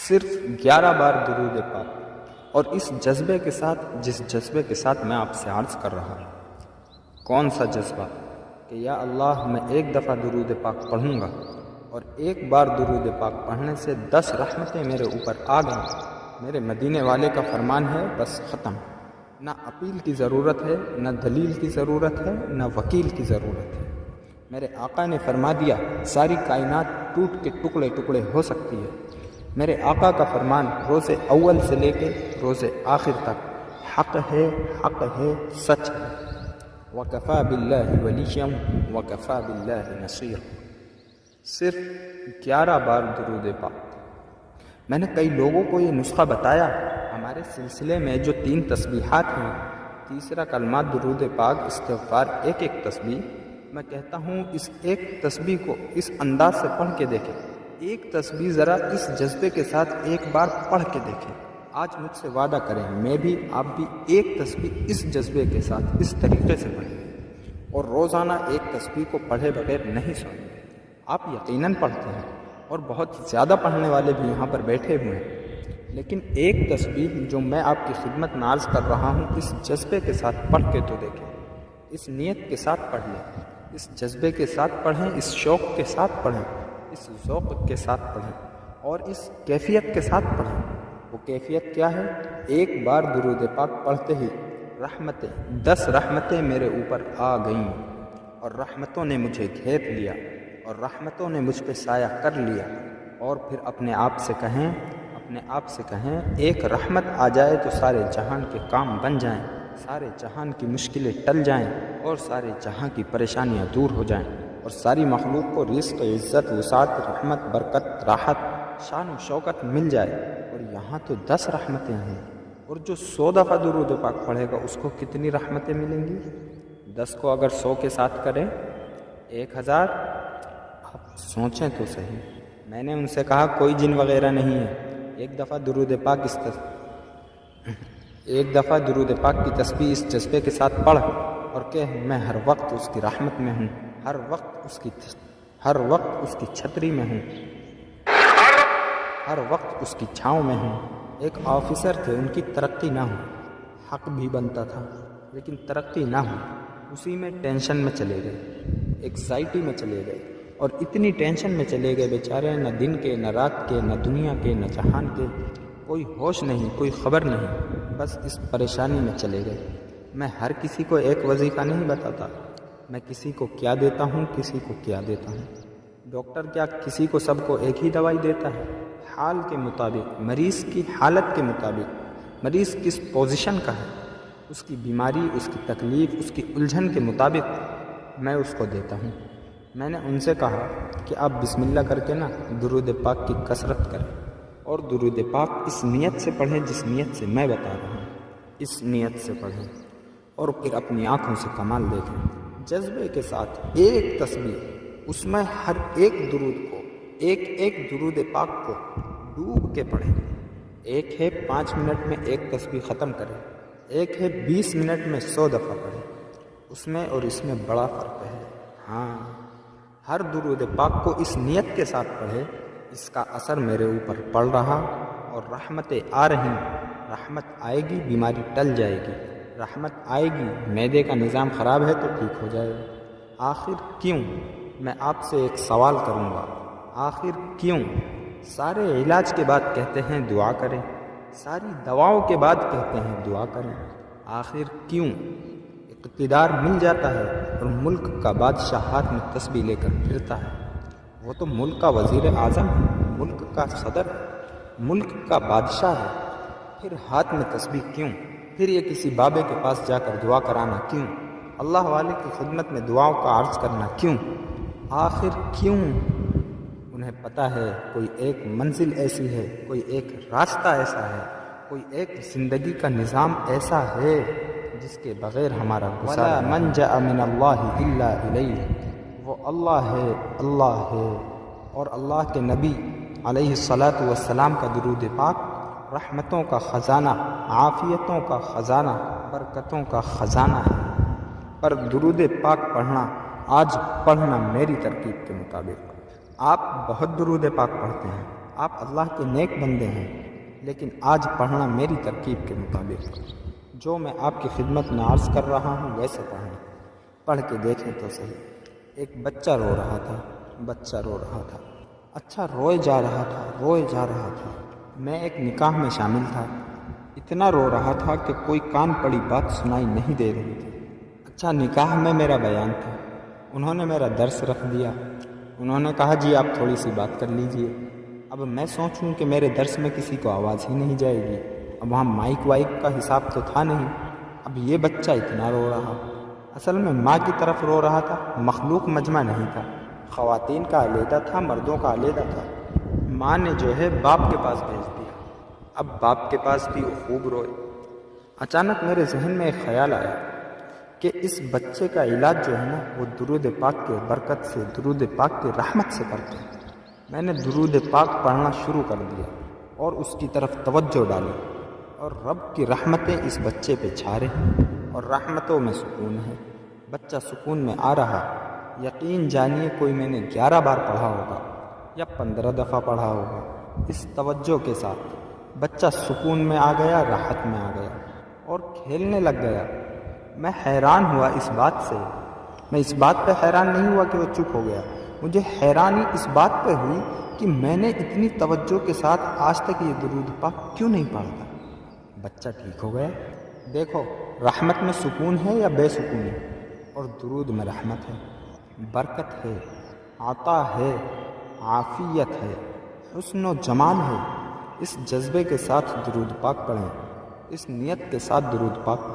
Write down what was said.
صرف 11 بار درود پاک، اور اس جذبے کے ساتھ، جس جذبے کے ساتھ میں آپ سے عرض کر رہا ہوں، کون سا جذبہ کہ یا اللہ میں ایک دفعہ درود پاک پڑھوں گا اور ایک بار درود پاک پڑھنے سے 10 رحمتیں میرے اوپر آ گئیں۔ میرے مدینے والے کا فرمان ہے، بس ختم، نہ اپیل کی ضرورت ہے، نہ دلیل کی ضرورت ہے، نہ وکیل کی ضرورت ہے۔ میرے آقا نے فرما دیا، ساری کائنات ٹوٹ کے ٹکڑے ٹکڑے ہو سکتی ہے۔ میرے آقا کا فرمان روز اول سے لے کے روز آخر تک حق ہے، حق ہے، سچ ہے۔ وَكَفَى بِاللَّهِ وَلِيًّا وَكَفَى بِاللَّهِ نَصِيرًا۔ صرف 11 بار درود پاک۔ میں نے کئی لوگوں کو یہ نسخہ بتایا۔ ہمارے سلسلے میں جو 3 تسبیحات ہیں، تیسرا کلمہ درود پاک، استغفار، ایک ایک تسبیح، میں کہتا ہوں اس ایک تسبیح کو اس انداز سے پڑھ کے دیکھیں، ایک تسبیح ذرا اس جذبے کے ساتھ ایک بار پڑھ کے دیکھیں۔ آج مجھ سے وعدہ کریں، میں بھی، آپ بھی ایک تسبیح اس جذبے کے ساتھ اس طریقے سے پڑھیں، اور روزانہ ایک تسبیح کو پڑھے بغیر نہیں سوئیں۔ آپ یقیناً پڑھتے ہیں اور بہت زیادہ پڑھنے والے بھی یہاں پر بیٹھے ہوئے ہیں، لیکن ایک تسبیح جو میں آپ کی خدمت میں عرض کر رہا ہوں، اس جذبے کے ساتھ پڑھ کے تو دیکھیں، اس نیت کے ساتھ پڑھ لیں، اس جذبے کے ساتھ پڑھیں، اس شوق کے ساتھ پڑھیں، اس ذوق کے ساتھ پڑھیں، اور اس کیفیت کے ساتھ پڑھیں۔ وہ کیفیت کیا ہے؟ ایک بار درود پاک پڑھتے ہی 10 رحمتیں میرے اوپر آ گئیں، اور رحمتوں نے مجھے گھیر لیا، اور رحمتوں نے مجھ پہ سایہ کر لیا۔ اور پھر اپنے آپ سے کہیں ایک رحمت آ جائے تو سارے جہان کے کام بن جائیں، سارے جہان کی مشکلیں ٹل جائیں، اور سارے جہاں کی پریشانیاں دور ہو جائیں، اور ساری مخلوق کو رزق، عزت، وسعت، رحمت، برکت، راحت، شان و شوکت مل جائے۔ اور یہاں تو 10 رحمتیں ہیں، اور جو 100 دفعہ درود پاک پڑھے گا اس کو کتنی رحمتیں ملیں گی؟ 10 کو اگر 100 کے ساتھ کریں 1000۔ آپ سوچیں تو صحیح۔ میں نے ان سے کہا کوئی جن وغیرہ نہیں ہے، ایک دفعہ درود پاک کی تسبیح اس جذبے کے ساتھ پڑھ، اور کہ میں ہر وقت اس کی رحمت میں ہوں، ہر وقت اس کی چھتری میں ہوں، ہر وقت اس کی چھاؤں میں ہوں۔ ایک آفیسر تھے، ان کی ترقی نہ ہو، حق بھی بنتا تھا لیکن ترقی نہ ہو، اسی میں ٹینشن میں چلے گئے، ایکزائٹی میں چلے گئے، اور اتنی ٹینشن میں چلے گئے بیچارے، نہ دن کے، نہ رات کے، نہ دنیا کے، نہ جہان کے، کوئی ہوش نہیں، کوئی خبر نہیں، بس اس پریشانی میں چلے گئے۔ میں ہر کسی کو ایک وظیفہ نہیں بتاتا، میں کسی کو کیا دیتا ہوں، کسی کو کیا دیتا ہوں۔ ڈاکٹر کیا کسی کو سب کو ایک ہی دوائی دیتا ہے؟ حال کے مطابق، مریض کی حالت کے مطابق، مریض کس پوزیشن کا ہے، اس کی بیماری، اس کی تکلیف، اس کی الجھن کے مطابق میں اس کو دیتا ہوں۔ میں نے ان سے کہا کہ آپ بسم اللہ کر کے درود پاک کی کثرت کریں، اور درود پاک اس نیت سے پڑھیں جس نیت سے میں بتا رہا ہوں، اس نیت سے پڑھیں، اور پھر اپنی آنکھوں سے کمال دیکھیں، جذبے کے ساتھ ایک تسبیح، اس میں ہر ایک درود کو، ایک درود پاک کو ڈوب کے پڑھیں۔ ایک ہے 5 منٹ میں ایک تسبیح ختم کریں، ایک ہے 20 منٹ میں 100 دفعہ پڑھیں، اس میں اور اس میں بڑا فرق ہے۔ ہاں، ہر درود پاک کو اس نیت کے ساتھ پڑھے، اس کا اثر میرے اوپر پڑ رہا، اور رحمتیں آ رہی، رحمت آئے گی، بیماری ٹل جائے گی، رحمت آئے گی، معدے کا نظام خراب ہے تو ٹھیک ہو جائے گا۔ آخر کیوں؟ میں آپ سے ایک سوال کروں گا، آخر کیوں؟ سارے علاج کے بعد کہتے ہیں دعا کریں، ساری دواؤں کے بعد کہتے ہیں دعا کریں، آخر کیوں؟ اقتدار مل جاتا ہے اور ملک کا بادشاہ ہاتھ میں تسبیح لے کر پھرتا ہے، وہ تو ملک کا وزیر اعظم ہے، ملک کا صدر ہے، ملک کا بادشاہ ہے، پھر ہاتھ میں تسبیح کیوں؟ پھر یہ کسی بابے کے پاس جا کر دعا کرانا کیوں؟ اللہ والے کی خدمت میں دعاؤں کا عرض کرنا کیوں؟ آخر کیوں؟ انہیں پتہ ہے کوئی ایک منزل ایسی ہے، کوئی ایک راستہ ایسا ہے، کوئی ایک زندگی کا نظام ایسا ہے جس کے بغیر ہمارا گزارا وَلَا مَنْجَأَ مِنَ اللَّهِ إِلَّا إِلَيْهِ، وہ اللہ ہے، اور اللہ کے نبی علیہ الصلاۃ والسلام کا درود پاک رحمتوں کا خزانہ، عافیتوں کا خزانہ، برکتوں کا خزانہ ہے۔ پر درود پاک پڑھنا، آج پڑھنا میری ترکیب کے مطابق۔ آپ بہت درود پاک پڑھتے ہیں، آپ اللہ کے نیک بندے ہیں، لیکن آج پڑھنا میری ترکیب کے مطابق، جو میں آپ کی خدمت میں عرض کر رہا ہوں ویسے پڑھیں۔ پڑھ کے دیکھیں تو صحیح۔ ایک بچہ رو رہا تھا، اچھا روئے جا رہا تھا۔ میں ایک نکاح میں شامل تھا، اتنا رو رہا تھا کہ کوئی کان پڑی بات سنائی نہیں دے رہی تھی۔ اچھا نکاح میں میرا بیان تھا، انہوں نے میرا درس رکھ دیا، انہوں نے کہا جی آپ تھوڑی سی بات کر لیجئے۔ اب میں سوچوں کہ میرے درس میں کسی کو آواز ہی نہیں جائے گی، اب وہاں مائک وائک کا حساب تو تھا نہیں، اب یہ بچہ اتنا رو رہا۔ اصل میں ماں کی طرف رو رہا تھا، مخلوق مجمع نہیں تھا، خواتین کا علیحدہ تھا، مردوں کا علیحدہ تھا۔ ماں نے جو ہے باپ کے پاس بھیج دیا، اب باپ کے پاس بھی وہ خوب روئے۔ اچانک میرے ذہن میں ایک خیال آیا کہ اس بچے کا علاج جو ہے نا وہ درود پاک کے برکت سے، درود پاک کی رحمت سے کرتے ہیں۔ میں نے درود پاک پڑھنا شروع کر دیا اور اس کی طرف توجہ ڈالی، اور رب کی رحمتیں اس بچے پہ چھا رہی، اور رحمتوں میں سکون ہے۔ بچہ سکون میں آ رہا، یقین جانیے کوئی میں نے 11 بار پڑھا ہوگا یا 15 دفعہ پڑھا ہوگا۔ اس توجہ کے ساتھ بچہ سکون میں آ گیا، راحت میں آ گیا اور کھیلنے لگ گیا۔ میں حیران ہوا اس بات سے، میں اس بات پہ حیران نہیں ہوا کہ وہ چپ ہو گیا، مجھے حیرانی اس بات پہ ہوئی کہ میں نے اتنی توجہ کے ساتھ آج تک یہ درود پاک کیوں نہیں پڑھا تھا۔ بچہ ٹھیک ہو گیا۔ دیکھو رحمت میں سکون ہے یا بے سکونی، اور درود میں رحمت ہے، برکت ہے، عطا ہے، عافیت ہے، حسن و جمال ہے۔ اس جذبے کے ساتھ درود پاک پڑھیں، اس نیت کے ساتھ درود پاک